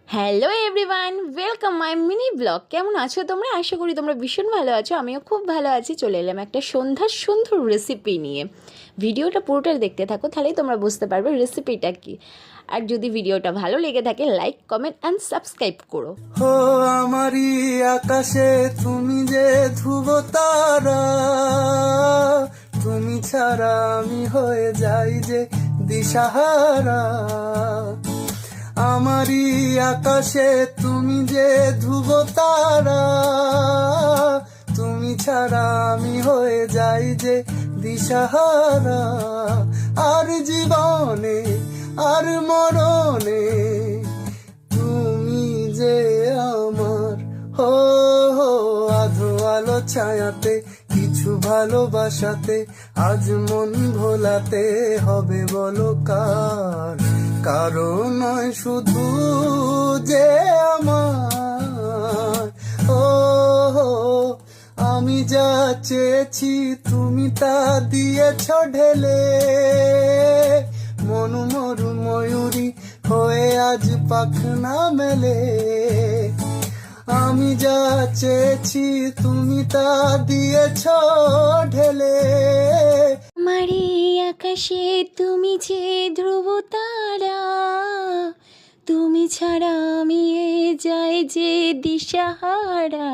Hello everyone, welcome my mini blog. কেমন আছো তোমরা? আশা করি তোমরা ভীষণ ভালো আছো। আমিও খুব ভালো আছি। চলে এলাম একটা সন্ধ্যার সুন্দর রেসিপি নিয়ে। ভিডিওটা পুরোটা দেখতে থাকো, তাহলেই তোমরা বুঝতে পারবে রেসিপিটা কি। আর যদি ভিডিওটা ভালো লেগে থাকে, লাইক, কমেন্ট অ্যান্ড সাবস্ক্রাইব করো। হো আমারই আকাশে তুমি যে ধ্রুব তারা, তুমি ছাড়া আমি হয়ে যাই যে দিশাহারা। আমারই আকাশে তুমি যে ধ্রুব তারা, তুমি ছাড়া আমি হয়ে যাই যে দিশাহারা। আর জীবনে আর মরণে তুমি যে আমার, হো হো আধো আলো ছায়াতে কিছু ভালোবাসাতে আজ মন ভোলাতে হবে বলো কার। কারণ নয় শুধু যে আমার, ও হো আমি যা চেয়েছি তুমি তা দিয়েছ ঢেলে। মনু মরু ময়ূরী হয়ে আজ পাখনা মেলে। আমি যা চেয়েছি তুমি তা দিয়েছ ঢেলে। আমারই আকাশে তুমি যে ধ্রুব তারা, তুমি ছাড়া আমি যাই যে দিশাহারা।